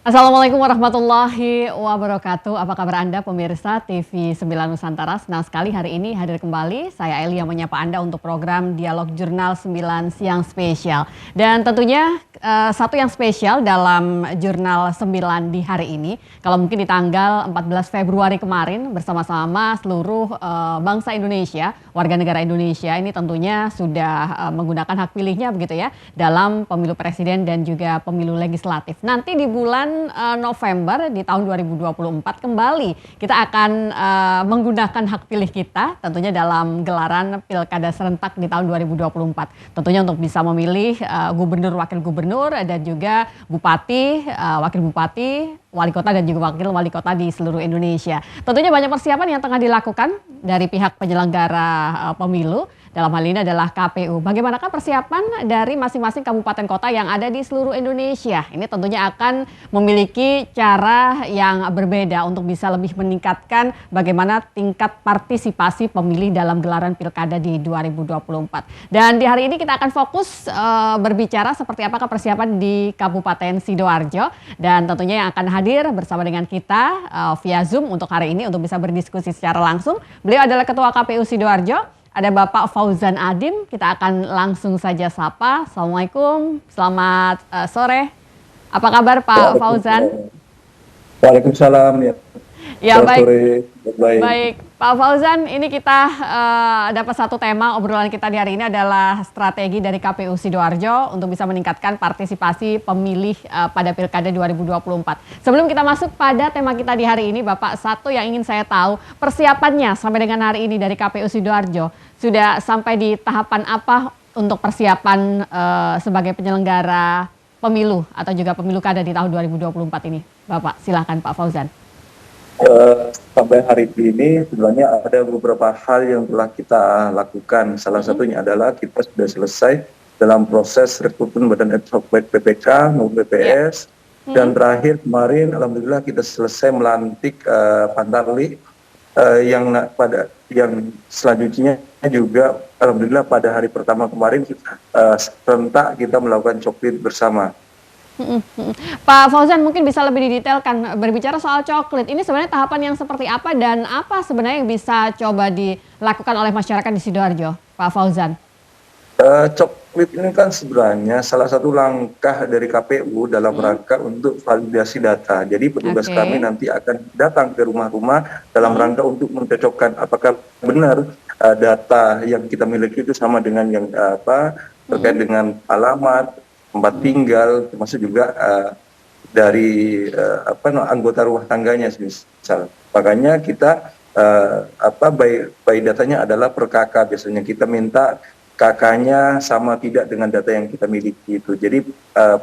Assalamualaikum warahmatullahi wabarakatuh. Apa kabar Anda pemirsa TV 9 Nusantara? Senang sekali hari ini hadir kembali. Saya Eli yang menyapa Anda untuk program Dialog Jurnal 9 Siang Spesial. Dan tentunya satu yang spesial dalam Jurnal 9 di hari ini. Kalau mungkin di tanggal 14 Februari kemarin bersama-sama seluruh bangsa Indonesia, warga negara Indonesia ini tentunya sudah menggunakan hak pilihnya begitu ya dalam pemilu presiden dan juga pemilu legislatif. Nanti di bulan November di tahun 2024 kembali kita akan menggunakan hak pilih kita tentunya dalam gelaran pilkada serentak di tahun 2024. Tentunya untuk bisa memilih gubernur, wakil gubernur dan juga bupati, wakil bupati, wali kota dan juga wakil wali kota di seluruh Indonesia. Tentunya banyak persiapan yang tengah dilakukan dari pihak penyelenggara pemilu. Dalam hal ini adalah KPU. Bagaimanakah persiapan dari masing-masing kabupaten kota yang ada di seluruh Indonesia? Ini tentunya akan memiliki cara yang berbeda untuk bisa lebih meningkatkan bagaimana tingkat partisipasi pemilih dalam gelaran pilkada di 2024. Dan di hari ini kita akan fokus berbicara seperti apakah persiapan di Kabupaten Sidoarjo. Dan tentunya yang akan hadir bersama dengan kita via Zoom untuk hari ini untuk bisa berdiskusi secara langsung. Beliau adalah Ketua KPU Sidoarjo. Ada Bapak Fauzan Adim, kita akan langsung saja sapa. Assalamualaikum, selamat sore. Apa kabar Pak Fauzan? Waalaikumsalam ya. Ya baik. Sore. Baik, Pak Fauzan, ini kita dapat satu tema obrolan kita di hari ini adalah strategi dari KPU Sidoarjo untuk bisa meningkatkan partisipasi pemilih pada Pilkada 2024. Sebelum kita masuk pada tema kita di hari ini, Bapak, satu yang ingin saya tahu, persiapannya sampai dengan hari ini dari KPU Sidoarjo sudah sampai di tahapan apa untuk persiapan sebagai penyelenggara pemilu atau juga pemilu kada di tahun 2024 ini, Bapak? Silakan Pak Fauzan. Sampai hari ini sebenarnya ada beberapa hal yang telah kita lakukan. Salah satunya adalah kita sudah selesai dalam proses rekrutmen Badan ad hoc baik PPK maupun BPS. Dan terakhir kemarin alhamdulillah kita selesai melantik Pantarli yang selanjutnya juga alhamdulillah pada hari pertama kemarin serentak kita melakukan coklit bersama. Pak Fauzan mungkin bisa lebih didetailkan berbicara soal coklit. Ini sebenarnya tahapan yang seperti apa dan apa sebenarnya yang bisa coba dilakukan oleh masyarakat di Sidoarjo, Pak Fauzan? Coklit ini kan sebenarnya salah satu langkah dari KPU dalam rangka untuk validasi data. Jadi petugas kami nanti akan datang ke rumah-rumah dalam rangka untuk mencocokkan apakah benar data yang kita miliki itu sama dengan yang terkait dengan alamat, tempat tinggal, termasuk juga dari anggota rumah tangganya misal. Makanya kita by datanya adalah per KK, biasanya kita minta KK-nya sama tidak dengan data yang kita miliki itu. Jadi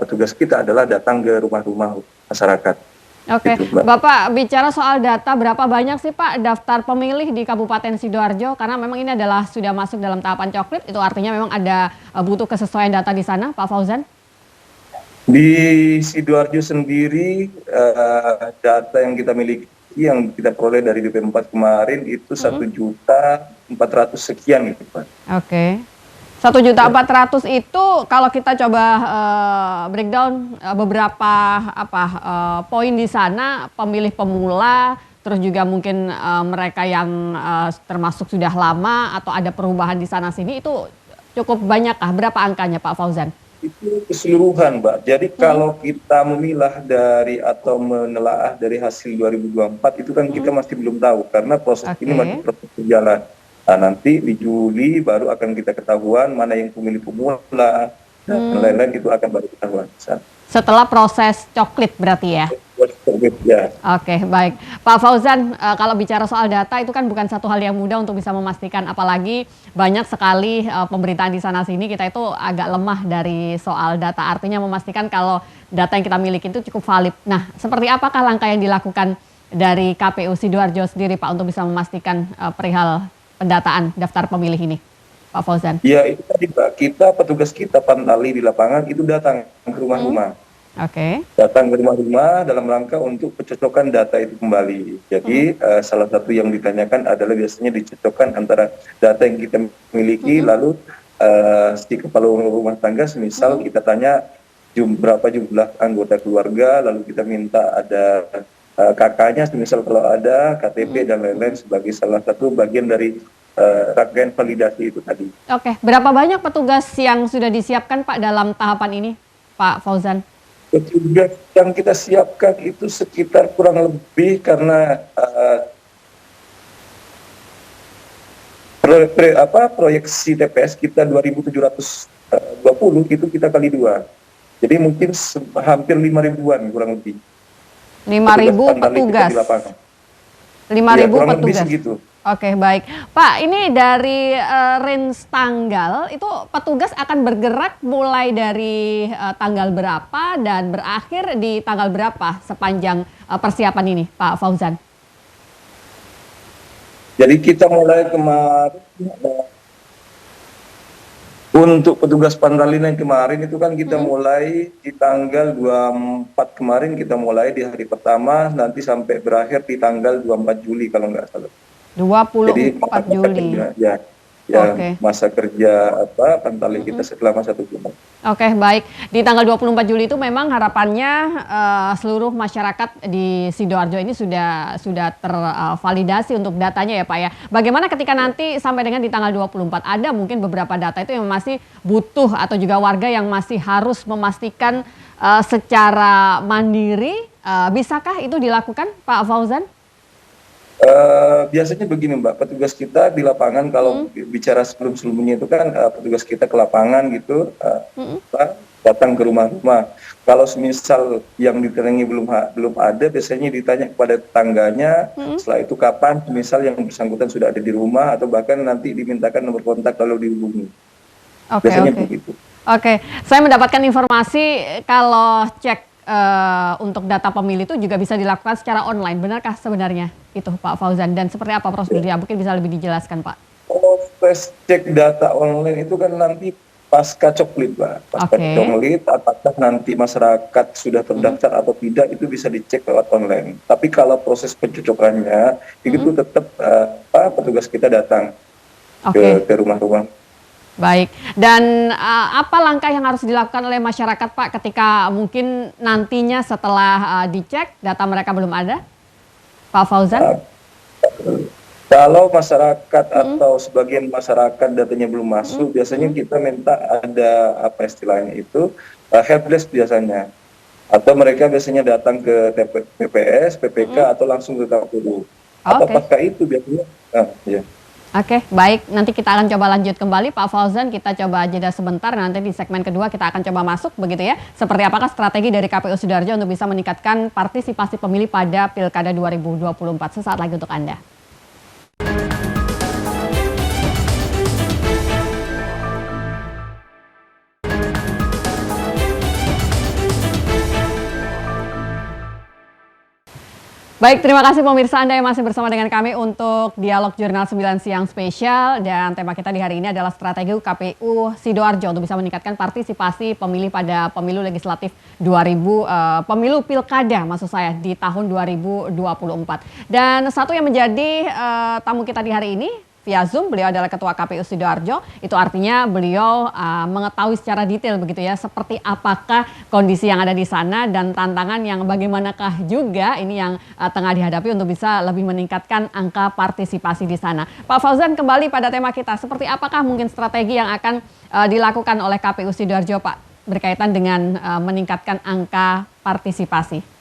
petugas kita adalah datang ke rumah-rumah masyarakat. Oke, gitu, Bapak bicara soal data, berapa banyak sih Pak daftar pemilih di Kabupaten Sidoarjo? Karena memang ini adalah sudah masuk dalam tahapan coklit, itu artinya memang ada butuh kesesuaian data di sana, Pak Fauzan? Di Sidoarjo sendiri data yang kita miliki yang kita peroleh dari BP4 kemarin itu 1.400.000 sekian gitu Pak. Oke. 1.400.000 itu kalau kita coba breakdown beberapa poin di sana, pemilih pemula, terus juga mungkin mereka yang termasuk sudah lama atau ada perubahan di sana sini, itu cukup banyak kah? Berapa angkanya Pak Fauzan? Itu keseluruhan Mbak. Jadi kalau kita memilah dari atau menelaah dari hasil 2024 itu kan kita masih belum tahu karena proses ini masih terus berjalan. Nah, nanti di Juli baru akan kita ketahuan mana yang pemilih pemula dan lain-lain itu akan baru ketahuan. Setelah proses coklit berarti ya? Ya. Oke, baik. Pak Fauzan, kalau bicara soal data itu kan bukan satu hal yang mudah untuk bisa memastikan, apalagi banyak sekali pemberitaan di sana sini, kita itu agak lemah dari soal data. Artinya memastikan kalau data yang kita miliki itu cukup valid. Nah, seperti apakah langkah yang dilakukan dari KPU Sidoarjo sendiri Pak untuk bisa memastikan perihal pendataan daftar pemilih ini, Pak Fauzan? Ya, itu tadi Pak, petugas kita Pantarli di lapangan itu datang ke rumah-rumah. Datang ke rumah-rumah dalam rangka untuk pencocokan data itu kembali. Jadi salah satu yang ditanyakan adalah biasanya dicocokkan antara data yang kita miliki lalu si kepala rumah tangga, semisal kita tanya berapa jumlah anggota keluarga, lalu kita minta ada kakaknya, misal kalau ada KTP dan lain-lain sebagai salah satu bagian dari rangkaian validasi itu tadi. Oke, berapa banyak petugas yang sudah disiapkan Pak dalam tahapan ini, Pak Fauzan? Petugas yang kita siapkan itu sekitar kurang lebih karena proyeksi TPS kita 2.720 itu kita kali 2. Jadi mungkin hampir 5.000-an kurang lebih. 5.000 petugas. 5.000 petugas. Segitu. Oke, baik. Pak, ini dari range tanggal itu petugas akan bergerak mulai dari tanggal berapa dan berakhir di tanggal berapa sepanjang persiapan ini, Pak Fauzan? Jadi kita mulai kemarin untuk petugas Pantalina yang kemarin itu kan kita mulai di tanggal 24 kemarin, kita mulai di hari pertama nanti sampai berakhir di tanggal 24 Juli kalau nggak salah. 24 Jadi, Juli. Ya, Oke. masa kerja Pantalina kita selama 1 bulan. Oke, baik. Di tanggal 24 Juli itu memang harapannya seluruh masyarakat di Sidoarjo ini sudah tervalidasi untuk datanya ya Pak ya. Bagaimana ketika nanti sampai dengan di tanggal 24 ada mungkin beberapa data itu yang masih butuh atau juga warga yang masih harus memastikan secara mandiri, bisakah itu dilakukan Pak Fauzan? Biasanya begini Mbak, petugas kita di lapangan kalau bicara sebelum-sebelumnya itu kan petugas kita ke lapangan gitu, datang ke rumah-rumah. Kalau semisal yang diterangi belum ada, biasanya ditanya kepada tetangganya, setelah itu kapan, misal yang bersangkutan sudah ada di rumah atau bahkan nanti dimintakan nomor kontak lalu dihubungi. Biasanya begitu. Oke, saya mendapatkan informasi kalau cek untuk data pemilih itu juga bisa dilakukan secara online. Benarkah sebenarnya itu Pak Fauzan? Dan seperti apa prosedurnya? Mungkin bisa lebih dijelaskan Pak. Proses cek data online itu kan nanti pasca coklit Pak. Pasca coklit apakah nanti masyarakat sudah terdaftar atau tidak itu bisa dicek lewat online. Tapi kalau proses pencocokannya itu tetap petugas kita datang ke rumah-rumah. Baik, dan apa langkah yang harus dilakukan oleh masyarakat Pak ketika mungkin nantinya setelah dicek data mereka belum ada, Pak Fauzan? Kalau masyarakat atau sebagian masyarakat datanya belum masuk, biasanya kita minta ada apa istilahnya itu helpdesk biasanya, atau mereka biasanya datang ke PPS, PPK atau langsung ke KPU. Atau pasca itu biasanya, ya. Oke, baik. Nanti kita akan coba lanjut kembali Pak Fauzan. Kita coba jeda sebentar. Nanti di segmen kedua kita akan coba masuk begitu ya. Seperti apakah strategi dari KPU Sidoarjo untuk bisa meningkatkan partisipasi pemilih pada Pilkada 2024. Sesaat lagi untuk Anda. Baik, terima kasih pemirsa Anda yang masih bersama dengan kami untuk Dialog Jurnal 9 Siang Spesial. Dan tema kita di hari ini adalah strategi KPU Sidoarjo untuk bisa meningkatkan partisipasi pemilih pada pemilu legislatif pemilu pilkada maksud saya di tahun 2024. Dan satu yang menjadi tamu kita di hari ini via Zoom, beliau adalah Ketua KPU Sidoarjo. Itu artinya beliau mengetahui secara detail begitu ya, seperti apakah kondisi yang ada di sana dan tantangan yang bagaimanakah juga ini yang tengah dihadapi untuk bisa lebih meningkatkan angka partisipasi di sana. Pak Fauzan, kembali pada tema kita, seperti apakah mungkin strategi yang akan dilakukan oleh KPU Sidoarjo Pak berkaitan dengan meningkatkan angka partisipasi?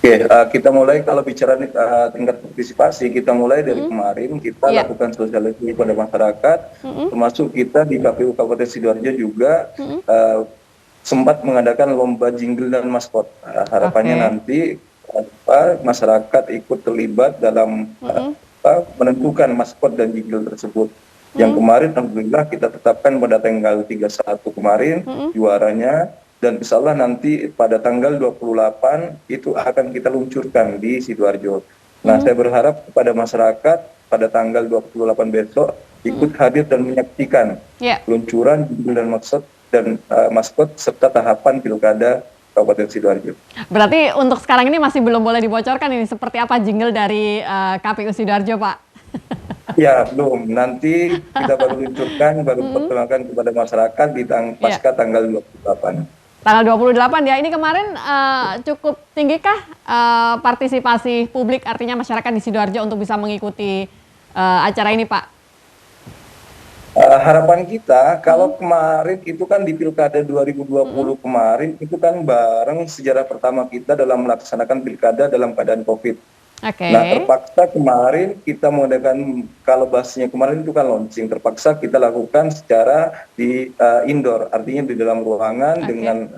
Oke, kita mulai kalau bicara tingkat partisipasi, kita mulai dari kemarin kita lakukan sosialisasi pada masyarakat, termasuk kita di KPU Kabupaten Sidoarjo juga sempat mengadakan lomba jingle dan maskot. Harapannya nanti masyarakat ikut terlibat dalam menentukan maskot dan jingle tersebut. Yang kemarin alhamdulillah kita tetapkan pada tanggal 31 kemarin juaranya. Dan insya Allah nanti pada tanggal 28 itu akan kita luncurkan di Sidoarjo. Nah, saya berharap kepada masyarakat pada tanggal 28 besok ikut hadir dan menyaksikan luncuran dan maskot serta tahapan pilkada Kabupaten Sidoarjo. Berarti untuk sekarang ini masih belum boleh dibocorkan ini seperti apa jingle dari KPU Sidoarjo, Pak? Ya, belum. Nanti kita baru luncurkan, baru perkenalkan kepada masyarakat di pasca tanggal 28. Tanggal 28 ya, ini kemarin cukup tinggikah partisipasi publik, artinya masyarakat di Sidoarjo untuk bisa mengikuti acara ini, Pak? Harapan kita, kalau kemarin itu kan di Pilkada 2020 kemarin, itu kan bareng sejarah pertama kita dalam melaksanakan Pilkada dalam keadaan COVID. Oke. Nah, terpaksa kemarin kita mengadakan, kalau bahasanya kemarin itu kan launching, terpaksa kita lakukan secara di indoor, artinya di dalam ruangan dengan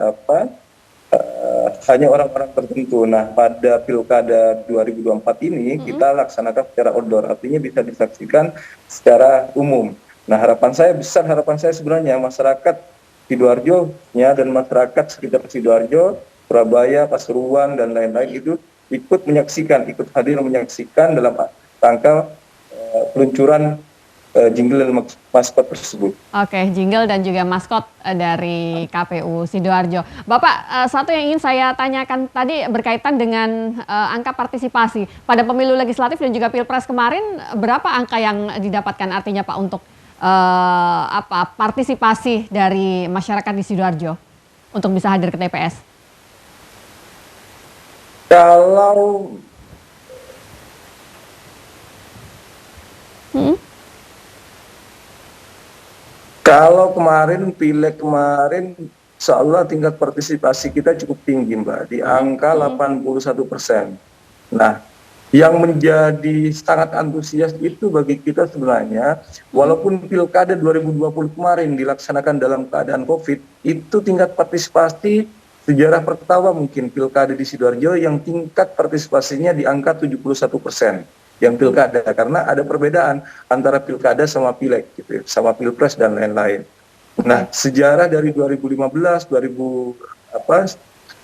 hanya orang-orang tertentu. Nah, pada Pilkada 2024 ini kita laksanakan secara outdoor, artinya bisa disaksikan secara umum. Nah, harapan saya sebenarnya masyarakat Sidoarjo-nya dan masyarakat sekitar Sidoarjo, Surabaya, Pasuruan, dan lain-lain itu ikut hadir menyaksikan dalam rangka peluncuran jingle dan maskot tersebut. Oke, jingle dan juga maskot dari KPU Sidoarjo. Bapak, satu yang ingin saya tanyakan tadi berkaitan dengan angka partisipasi. Pada pemilu legislatif dan juga Pilpres kemarin, berapa angka yang didapatkan artinya Pak untuk partisipasi dari masyarakat di Sidoarjo untuk bisa hadir ke TPS? Kalau kemarin pileg kemarin, insya Allah tingkat partisipasi kita cukup tinggi, Mbak, di angka 81%. Nah, yang menjadi sangat antusias itu bagi kita sebenarnya, walaupun Pilkada 2020 kemarin dilaksanakan dalam keadaan COVID, itu tingkat partisipasi sejarah pertama mungkin Pilkada di Sidoarjo yang tingkat partisipasinya di angka 71%. Yang Pilkada, karena ada perbedaan antara Pilkada sama Pileg, gitu, sama Pilpres dan lain-lain. Nah, sejarah dari 2015,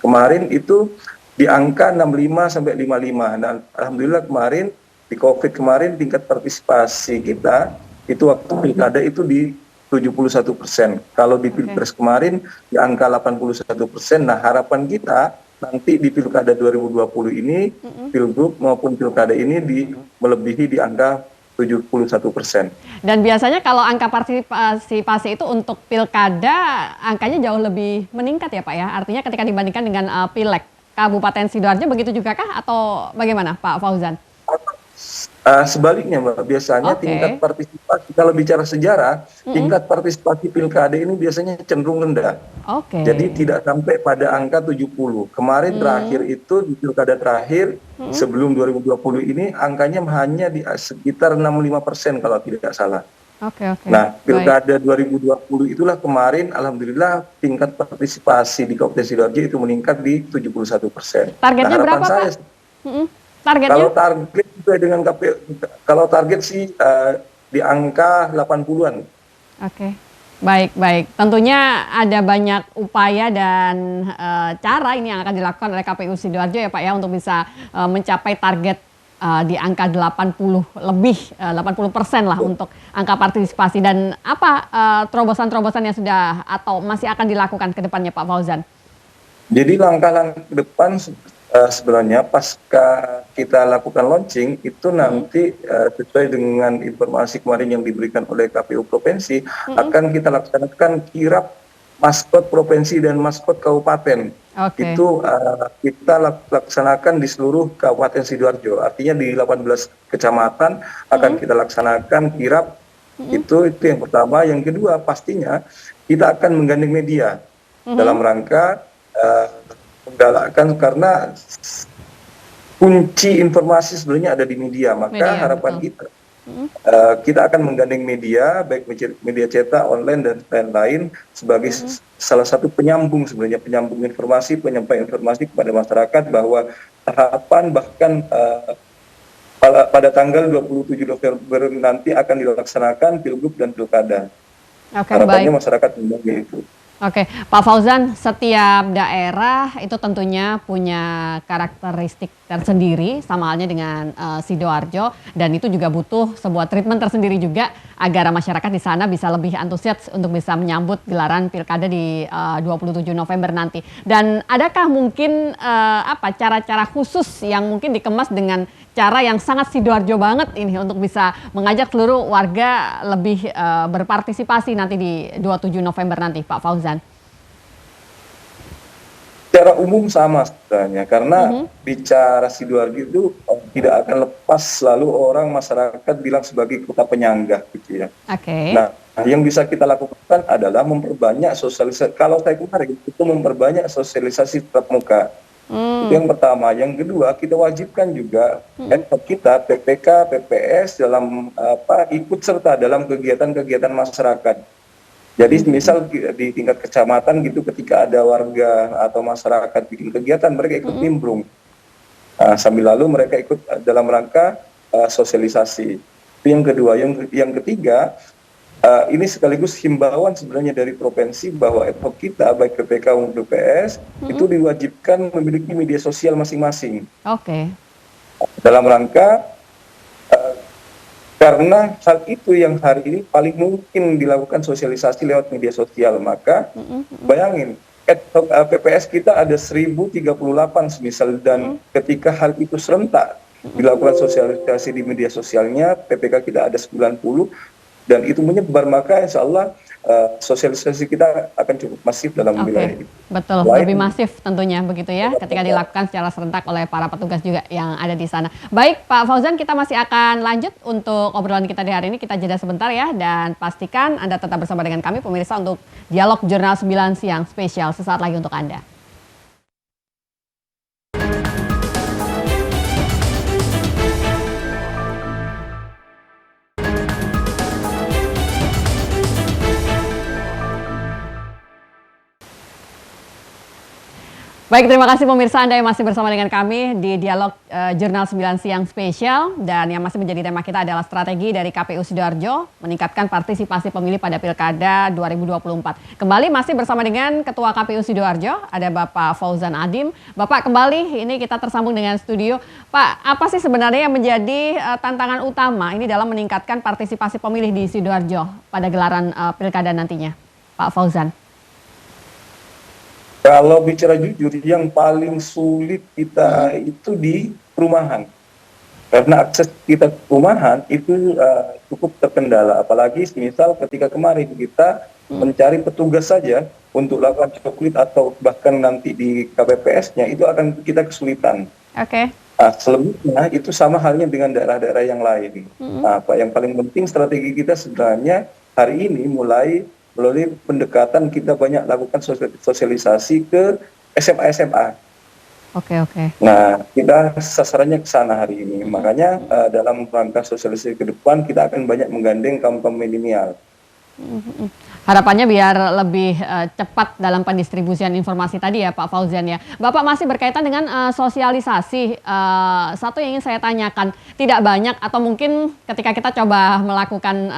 kemarin itu di angka 65 sampai 55. Dan alhamdulillah kemarin di COVID kemarin tingkat partisipasi kita itu waktu Pilkada itu di 71%. Kalau di Pilpres kemarin di angka 81%. Nah, harapan kita nanti di Pilkada 2020 ini, Pilgub maupun Pilkada ini melebihi di angka 71%. Dan biasanya kalau angka partisipasi itu untuk Pilkada, angkanya jauh lebih meningkat ya Pak ya? Artinya ketika dibandingkan dengan Pileg, Kabupaten Sidoarjo begitu juga kah atau bagaimana Pak Fauzan? Sebaliknya Mbak, biasanya tingkat partisipasi, kalau bicara sejarah, tingkat partisipasi Pilkada ini biasanya cenderung rendah. Jadi tidak sampai pada angka 70. Kemarin terakhir itu di Pilkada terakhir sebelum 2020 ini angkanya hanya di sekitar 65% kalau tidak salah. Nah, Pilkada 2020 itulah kemarin alhamdulillah tingkat partisipasi di Kabupaten Sidoarjo itu meningkat di 71%. Targetnya berapa Pak? Targetnya? Kalau target sesuai dengan KPU, kalau target sih di angka 80-an. Baik. Tentunya ada banyak upaya dan cara ini yang akan dilakukan oleh KPU Sidoarjo ya Pak ya untuk bisa mencapai target di angka 80% lah untuk angka partisipasi. Dan apa terobosan-terobosan yang sudah atau masih akan dilakukan ke depannya Pak Fauzan? Jadi langkah-langkah ke depan sebenarnya pasca kita lakukan launching itu nanti sesuai dengan informasi kemarin yang diberikan oleh KPU Provinsi, akan kita laksanakan kirap maskot provinsi dan maskot kabupaten. Itu kita laksanakan di seluruh Kabupaten Sidoarjo, artinya di 18 kecamatan akan kita laksanakan kirap. Itu yang pertama. Yang kedua, pastinya kita akan menggandeng media dalam rangka menggalakkan, karena kunci informasi sebenarnya ada di media. Maka harapan kita, kita akan menggandeng media, baik media cetak, online dan lain-lain sebagai salah satu penyambung sebenarnya, penyambung informasi, penyampaian informasi kepada masyarakat bahwa tahapan bahkan pada tanggal 27 November nanti akan dilaksanakan Pilgub dan Pilkada. Harapannya masyarakat mendengar itu. Pak Fauzan, setiap daerah itu tentunya punya karakteristik tersendiri, sama halnya dengan Sidoarjo, dan itu juga butuh sebuah treatment tersendiri juga agar masyarakat di sana bisa lebih antusias untuk bisa menyambut gelaran Pilkada di 27 November nanti. Dan adakah mungkin cara-cara khusus yang mungkin dikemas dengan cara yang sangat Sidoarjo banget ini untuk bisa mengajak seluruh warga lebih berpartisipasi nanti di 27 November nanti, Pak Fauzan? Secara umum sama sebenarnya, karena bicara Sidoarjo itu tidak akan lepas selalu orang masyarakat bilang sebagai kota penyangga gitu ya. Oke. Nah, yang bisa kita lakukan adalah memperbanyak sosialisasi. Kalau saya kemarin itu memperbanyak sosialisasi tatap muka. Itu yang pertama. Yang kedua, kita wajibkan juga kita PPK, PPS dalam ikut serta dalam kegiatan-kegiatan masyarakat. Jadi misal di tingkat kecamatan gitu, ketika ada warga atau masyarakat bikin kegiatan, mereka ikut nimbrung. Sambil lalu mereka ikut dalam rangka sosialisasi. Itu yang kedua. Yang ketiga, ini sekaligus himbauan sebenarnya dari provinsi bahwa ad hoc kita, baik PPK maupun BPS, itu diwajibkan memiliki media sosial masing-masing. Oke. Dalam rangka karena hal itu yang hari ini paling mungkin dilakukan sosialisasi lewat media sosial. Maka bayangin, PPS kita ada 1038 semisal, dan ketika hal itu serentak dilakukan sosialisasi di media sosialnya, PPK kita ada 90, dan itu menyebar, maka insya Allah sosialisasi kita akan cukup masif dalam wilayah itu. Betul, lebih masif tentunya begitu ya, ketika dilakukan secara serentak oleh para petugas juga yang ada di sana. Baik Pak Fauzan, kita masih akan lanjut untuk obrolan kita di hari ini, kita jeda sebentar ya, dan pastikan Anda tetap bersama dengan kami pemirsa untuk Dialog Jurnal 9 Siang spesial sesaat lagi untuk Anda. Baik, terima kasih pemirsa Anda yang masih bersama dengan kami di Dialog Jurnal 9 Siang spesial, dan yang masih menjadi tema kita adalah strategi dari KPU Sidoarjo meningkatkan partisipasi pemilih pada Pilkada 2024. Kembali masih bersama dengan Ketua KPU Sidoarjo, ada Bapak Fauzan Adim. Bapak, kembali ini kita tersambung dengan studio. Pak, apa sih sebenarnya yang menjadi tantangan utama ini dalam meningkatkan partisipasi pemilih di Sidoarjo pada gelaran Pilkada nantinya, Pak Fauzan? Kalau bicara jujur, yang paling sulit kita itu di perumahan. Karena akses kita ke perumahan itu cukup terkendala. Apalagi misal ketika kemarin kita mencari petugas saja untuk lakukan coklit atau bahkan nanti di KPPS-nya, itu akan kita kesulitan. Oke. Selebihnya itu sama halnya dengan daerah-daerah yang lain. Pak, yang paling penting strategi kita sebenarnya hari ini melalui pendekatan kita banyak lakukan sosialisasi ke SMA-SMA. Oke. Nah, kita sasarannya ke sana hari ini. Makanya dalam rangka sosialisasi ke depan kita akan banyak menggandeng kaum milenial. Harapannya biar lebih cepat dalam pendistribusian informasi tadi ya Pak Fauzan ya. Bapak masih berkaitan dengan sosialisasi. Satu yang ingin saya tanyakan, tidak banyak atau mungkin ketika kita coba melakukan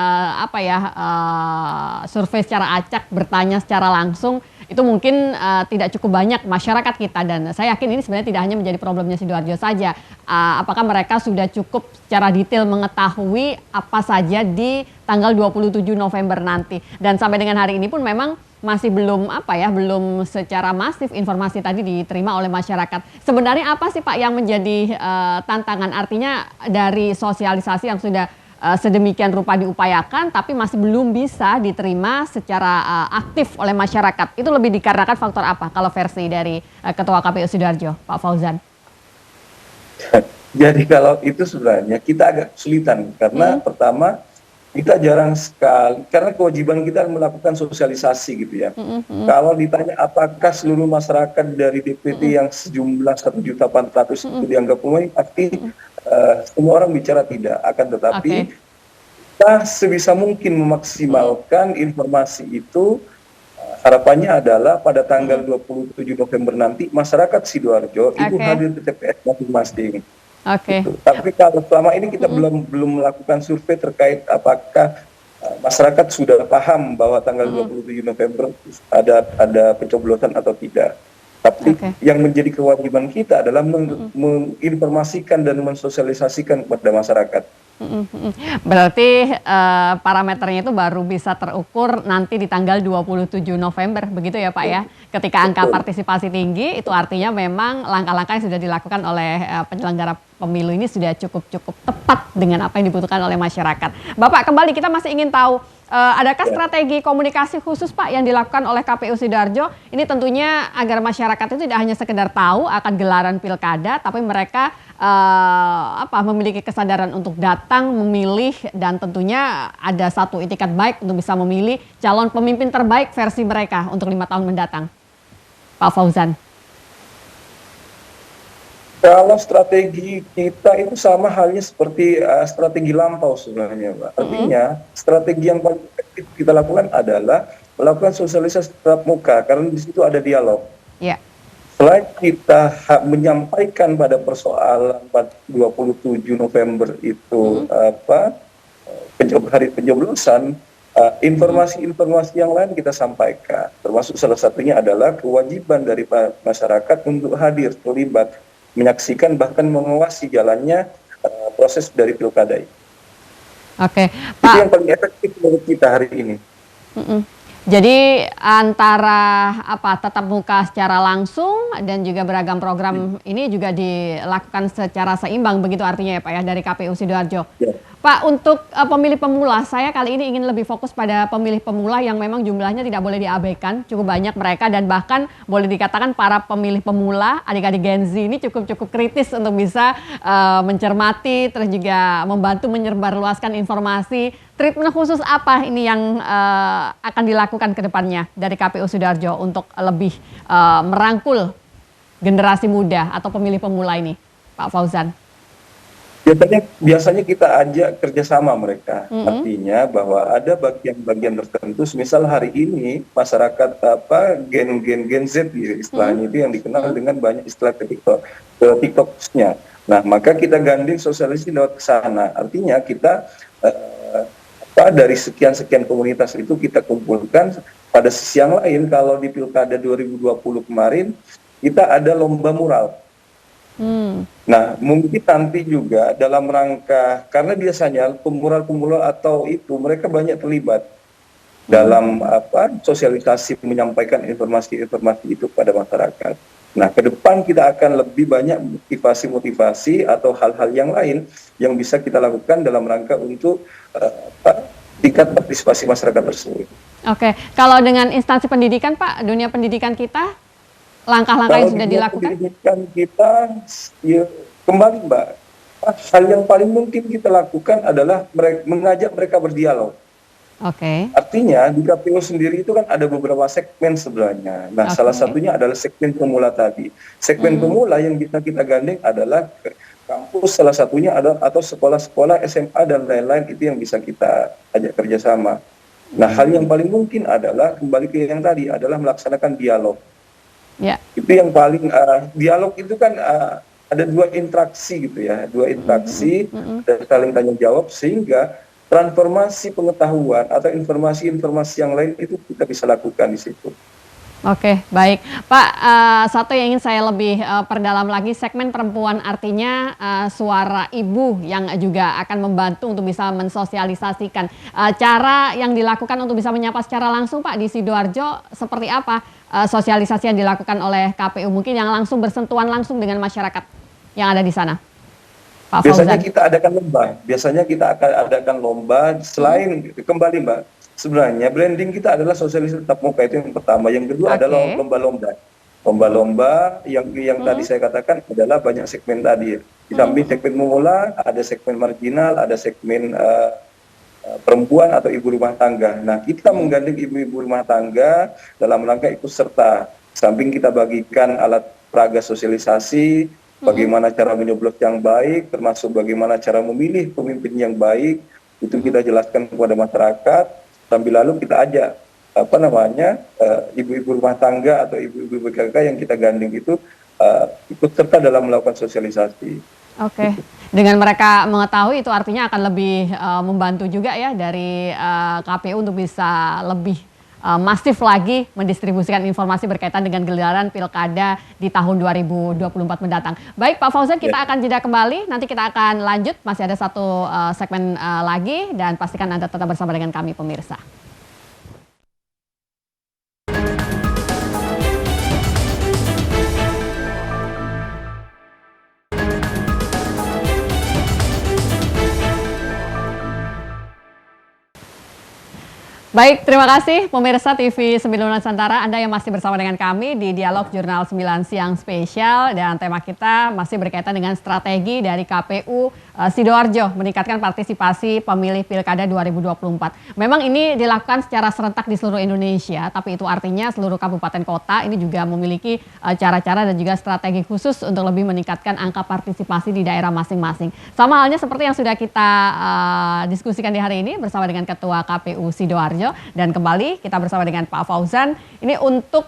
survei secara acak, bertanya secara langsung, itu mungkin tidak cukup banyak masyarakat kita, dan saya yakin ini sebenarnya tidak hanya menjadi problemnya Sidoarjo saja. Apakah mereka sudah cukup secara detail mengetahui apa saja di tanggal 27 November nanti, dan sampai dengan hari ini pun memang masih belum belum secara masif informasi tadi diterima oleh masyarakat. Sebenarnya apa sih Pak yang menjadi tantangan, artinya dari sosialisasi yang sudah sedemikian rupa diupayakan tapi masih belum bisa diterima secara aktif oleh masyarakat, itu lebih dikarenakan faktor apa kalau versi dari Ketua KPU Sidoarjo, Pak Fauzan? Jadi kalau itu sebenarnya kita agak kesulitan karena pertama kita jarang sekali, karena kewajiban kita melakukan sosialisasi gitu ya. Kalau ditanya apakah seluruh masyarakat dari DPT yang sejumlah 1.400.000 itu dianggap umum, pasti semua orang bicara tidak, akan tetapi kita sebisa mungkin memaksimalkan informasi itu. Harapannya adalah pada tanggal 27 November nanti masyarakat Sidoarjo itu hadir di TPS masing-masing. Gitu. Tapi kalau selama ini kita belum melakukan survei terkait apakah masyarakat sudah paham bahwa tanggal 27 November ada pencoblosan atau tidak. Tapi yang menjadi kewajiban kita adalah menginformasikan dan mensosialisasikan kepada masyarakat. Berarti parameternya itu baru bisa terukur nanti di tanggal 27 November, begitu ya Pak ya? Ketika angka partisipasi tinggi, itu artinya memang langkah-langkah yang sudah dilakukan oleh penyelenggara pemilu ini sudah cukup tepat dengan apa yang dibutuhkan oleh masyarakat. Bapak, kembali kita masih ingin tahu adakah Ya. strategi komunikasi khusus Pak yang dilakukan oleh KPU Sidoarjo? Ini tentunya agar masyarakat itu tidak hanya sekedar tahu akan gelaran pilkada, tapi mereka memiliki kesadaran untuk datang memilih dan tentunya ada satu itikat baik untuk bisa memilih calon pemimpin terbaik versi mereka untuk 5 tahun mendatang. Pak Fauzan. Kalau strategi kita itu sama halnya seperti strategi lampau sebenarnya, Mbak. Artinya strategi yang paling efektif kita lakukan adalah melakukan sosialisasi tatap muka karena di situ ada dialog. Ya. Selain kita menyampaikan pada persoalan 27 November itu hari pencoblosan, informasi-informasi yang lain kita sampaikan. Termasuk salah satunya adalah kewajiban dari masyarakat untuk hadir, terlibat, menyaksikan bahkan mengawasi jalannya proses dari pilkada ini. Oke, Itu Pak. yang paling efektif menurut kita hari ini. Jadi antara tatap muka secara langsung dan juga beragam program ini juga dilakukan secara seimbang begitu artinya ya Pak ya dari KPU Sidoarjo. Ya. Pak, untuk pemilih pemula, saya kali ini ingin lebih fokus pada pemilih pemula yang memang jumlahnya tidak boleh diabaikan, cukup banyak mereka dan bahkan boleh dikatakan para pemilih pemula, adik-adik Gen Z ini cukup kritis untuk bisa mencermati, terus juga membantu menyebarluaskan informasi. Treatment khusus apa ini yang akan dilakukan ke depannya dari KPU Sidoarjo untuk lebih merangkul generasi muda atau pemilih pemula ini, Pak Fauzan? Biasanya kita ajak kerjasama mereka, artinya bahwa ada bagian-bagian tertentu, misal hari ini masyarakat Gen Z istilahnya itu yang dikenal dengan banyak istilah TikTok-nya. Nah, maka kita gandeng sosialisasi lewat ke sana. Artinya kita dari sekian komunitas itu kita kumpulkan. Pada sisi yang lain, kalau di Pilkada 2020 kemarin kita ada lomba mural. Nah, mungkin nanti juga dalam rangka, karena biasanya pemural-pemural atau itu mereka banyak terlibat dalam sosialisasi menyampaikan informasi-informasi itu pada masyarakat. Nah, ke depan kita akan lebih banyak motivasi-motivasi atau hal-hal yang lain yang bisa kita lakukan dalam rangka untuk tingkat partisipasi masyarakat tersebut. Oke, kalau dengan instansi pendidikan Pak, dunia pendidikan kita, langkah-langkah yang sudah dilakukan? Pendidikan kita, ya, kembali Mbak, hal yang paling mungkin kita lakukan adalah mengajak mereka berdialog. Oke. Artinya di KPU sendiri itu kan ada beberapa segmen sebenarnya. Nah, salah satunya adalah segmen pemula tadi. Segmen pemula yang bisa kita gandeng adalah kampus, salah satunya ada atau sekolah-sekolah SMA dan lain-lain, itu yang bisa kita ajak kerjasama. Nah, hal yang paling mungkin adalah kembali ke yang tadi adalah melaksanakan dialog. Ya. Itu yang paling dialog itu kan ada dua interaksi gitu ya, dan saling tanya jawab sehingga transformasi pengetahuan atau informasi-informasi yang lain itu kita bisa lakukan di situ. Oke, baik. Pak, satu yang ingin saya lebih perdalam lagi, segmen perempuan artinya suara ibu yang juga akan membantu untuk bisa mensosialisasikan. Cara yang dilakukan untuk bisa menyapa secara langsung Pak di Sidoarjo seperti apa? Sosialisasi yang dilakukan oleh KPU mungkin yang langsung bersentuhan langsung dengan masyarakat yang ada di sana. Pak Biasanya Fauzan. kita akan adakan lomba selain kembali Mbak. Sebenarnya branding kita adalah sosialisasi tatap muka, itu yang pertama. Yang kedua adalah lomba-lomba. Lomba-lomba yang tadi saya katakan adalah banyak segmen tadi. Di samping segmen pemula, ada segmen marginal, ada segmen perempuan atau ibu rumah tangga. Nah, kita menggandeng ibu-ibu rumah tangga dalam rangka ikut serta. Samping kita bagikan alat peraga sosialisasi, bagaimana cara menyoblos yang baik, termasuk bagaimana cara memilih pemimpin yang baik, itu kita jelaskan kepada masyarakat. Sambil lalu kita ajak ibu-ibu rumah tangga atau ibu-ibu PKK yang kita gandeng itu ikut serta dalam melakukan sosialisasi. Oke, dengan mereka mengetahui itu artinya akan lebih membantu juga ya dari KPU untuk bisa lebih masif lagi mendistribusikan informasi berkaitan dengan gelaran pilkada di tahun 2024 mendatang. Baik Pak Fauzan, kita akan jeda kembali, nanti kita akan lanjut, masih ada satu segmen lagi dan pastikan Anda tetap bersama dengan kami pemirsa. Baik, terima kasih pemirsa TV 9 Nusantara, Anda yang masih bersama dengan kami di Dialog Jurnal 9 Siang Spesial, dan tema kita masih berkaitan dengan strategi dari KPU Sidoarjo meningkatkan partisipasi pemilih Pilkada 2024. Memang ini dilakukan secara serentak di seluruh Indonesia, tapi itu artinya seluruh kabupaten kota ini juga memiliki cara-cara dan juga strategi khusus untuk lebih meningkatkan angka partisipasi di daerah masing-masing. Sama halnya seperti yang sudah kita diskusikan di hari ini bersama dengan Ketua KPU Sidoarjo. Dan kembali kita bersama dengan Pak Fauzan, ini untuk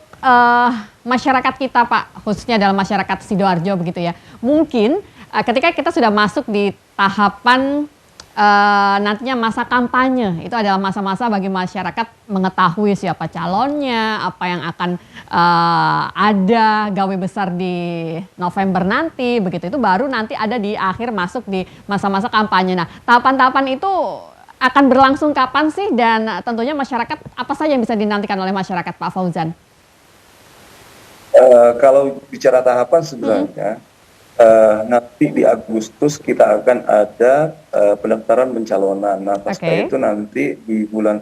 masyarakat kita Pak, khususnya dalam masyarakat Sidoarjo begitu ya. Mungkin ketika kita sudah masuk di tahapan nantinya masa kampanye, itu adalah masa-masa bagi masyarakat mengetahui siapa calonnya, apa yang akan ada gawe besar di November nanti, begitu. Itu baru nanti ada di akhir masuk di masa-masa kampanye. Nah, tahapan-tahapan itu akan berlangsung kapan sih, dan tentunya masyarakat apa saja yang bisa dinantikan oleh masyarakat, Pak Fauzan? Kalau bicara tahapan sebenarnya nanti di Agustus kita akan ada pendaftaran pencalonan. Nah, pasca itu nanti di bulan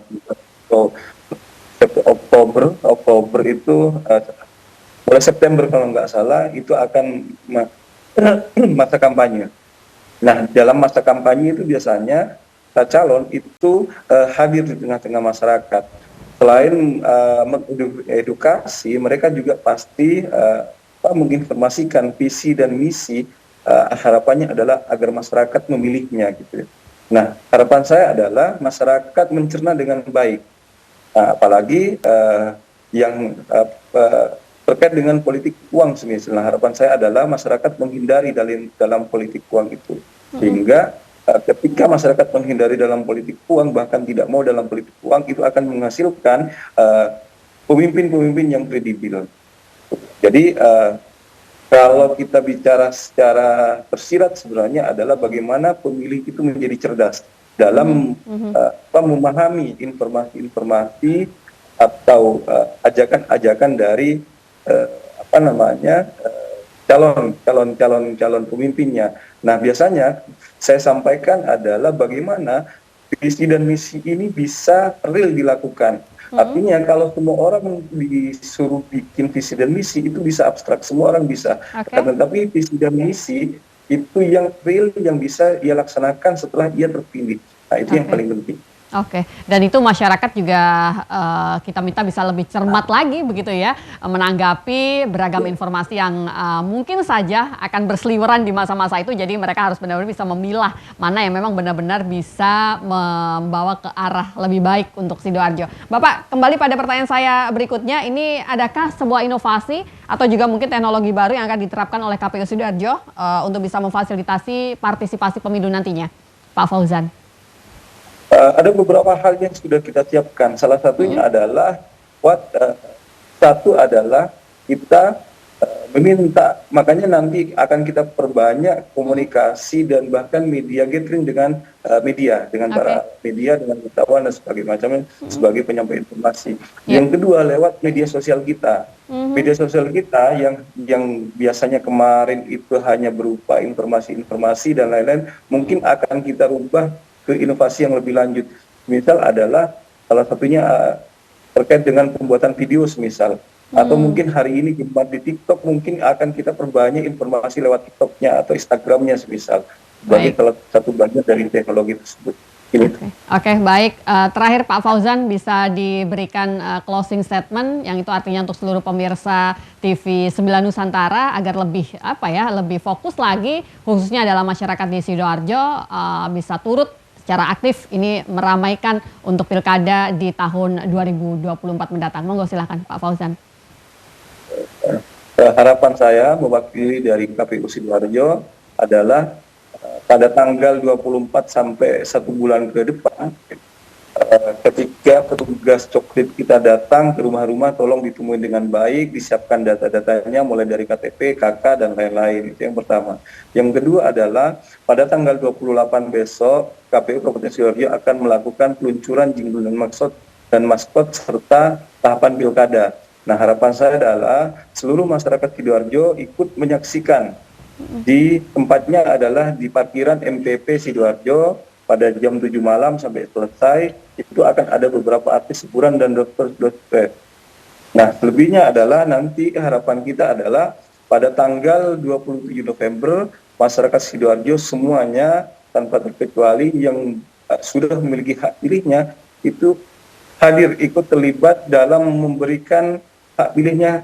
Oktober itu mulai September kalau nggak salah itu akan masa kampanye. Nah, dalam masa kampanye itu biasanya calon itu hadir di tengah-tengah masyarakat. Selain mengedukasi, mereka juga pasti menginformasikan visi dan misi. Harapannya adalah agar masyarakat memilihnya gitu. Nah, harapan saya adalah masyarakat mencerna dengan baik. Apalagi yang terkait dengan politik uang misalnya, harapan saya adalah masyarakat menghindari dalam politik uang itu. Sehingga ketika masyarakat menghindari dalam politik uang, bahkan tidak mau dalam politik uang, itu akan menghasilkan pemimpin-pemimpin yang kredibel. Jadi kalau kita bicara secara tersirat sebenarnya adalah bagaimana pemilih itu menjadi cerdas dalam memahami informasi-informasi atau ajakan-ajakan dari calon pemimpinnya. Nah, biasanya saya sampaikan adalah bagaimana visi dan misi ini bisa real dilakukan. Artinya kalau semua orang disuruh bikin visi dan misi itu bisa abstrak, semua orang bisa. Tetapi visi dan misi itu yang real, yang bisa ia laksanakan setelah ia terpilih. Nah, itu yang paling penting. Oke, dan itu masyarakat juga kita minta bisa lebih cermat lagi begitu ya, menanggapi beragam informasi yang mungkin saja akan berseliweran di masa-masa itu. Jadi mereka harus benar-benar bisa memilah mana yang memang benar-benar bisa membawa ke arah lebih baik untuk Sidoarjo. Bapak, kembali pada pertanyaan saya berikutnya, ini adakah sebuah inovasi atau juga mungkin teknologi baru yang akan diterapkan oleh KPU Sidoarjo untuk bisa memfasilitasi partisipasi pemilu nantinya, Pak Fauzan? Ada beberapa hal yang sudah kita siapkan. Salah satunya adalah satu adalah kita meminta, makanya nanti akan kita perbanyak komunikasi dan bahkan media gathering dengan para media, dengan wartawan dan sebagainya macamnya sebagai penyampai informasi. Yang kedua lewat media sosial kita. Media sosial kita yang biasanya kemarin itu hanya berupa informasi-informasi dan lain-lain, mungkin akan kita rubah ke inovasi yang lebih lanjut. Misal adalah salah satunya terkait dengan pembuatan video semisal. Atau mungkin hari ini gemar di TikTok, mungkin akan kita perbanyak informasi lewat TikToknya atau Instagramnya semisal. Sebagai salah satu bagian dari teknologi tersebut. Oke, baik. Terakhir Pak Fauzan bisa diberikan closing statement yang itu artinya untuk seluruh pemirsa TV 9 Nusantara agar lebih lebih fokus lagi khususnya dalam masyarakat di Sidoarjo bisa turut secara aktif ini meramaikan untuk pilkada di tahun 2024 mendatang. Monggo silakan Pak Fauzan. Harapan saya mewakili dari KPU Sidoarjo adalah pada tanggal 24 sampai 1 bulan ke depan, ketika petugas coklit kita datang ke rumah-rumah, tolong ditemui dengan baik, disiapkan data-datanya mulai dari KTP, KK, dan lain-lain. Itu yang pertama. Yang kedua adalah pada tanggal 28 besok, KPU Kabupaten Sidoarjo akan melakukan peluncuran jingle dan maskot serta tahapan pilkada. Nah, harapan saya adalah seluruh masyarakat Sidoarjo ikut menyaksikan. Di tempatnya adalah di parkiran MPP Sidoarjo, pada jam 7 malam sampai selesai, itu akan ada beberapa artis hiburan dan dokter. Nah, selebihnya adalah nanti harapan kita adalah pada tanggal 27 November, masyarakat Sidoarjo semuanya tanpa terkecuali yang sudah memiliki hak pilihnya itu hadir ikut terlibat dalam memberikan hak pilihnya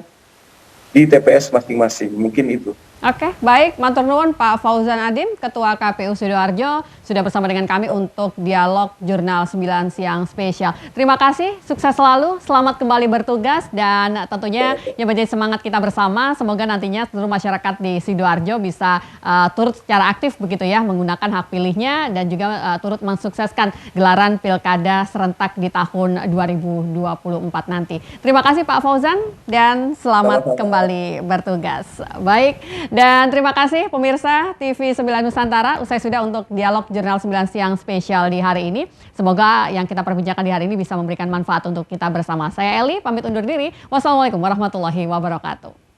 di TPS masing-masing. Mungkin itu. Oke, baik. Matur nuwun Pak Fauzan Adin, Ketua KPU Sidoarjo, sudah bersama dengan kami untuk dialog Jurnal 9 Siang Spesial. Terima kasih, sukses selalu, selamat kembali bertugas, dan tentunya yang menjadi semangat kita bersama, semoga nantinya seluruh masyarakat di Sidoarjo bisa turut secara aktif begitu ya, menggunakan hak pilihnya, dan juga turut mensukseskan gelaran Pilkada serentak di tahun 2024 nanti. Terima kasih Pak Fauzan, dan selamat kembali bertugas. Baik. Dan terima kasih pemirsa TV 9 Nusantara, usai sudah untuk dialog Jurnal 9 Siang Spesial di hari ini. Semoga yang kita perbincangkan di hari ini bisa memberikan manfaat untuk kita bersama. Saya Eli, pamit undur diri. Wassalamualaikum warahmatullahi wabarakatuh.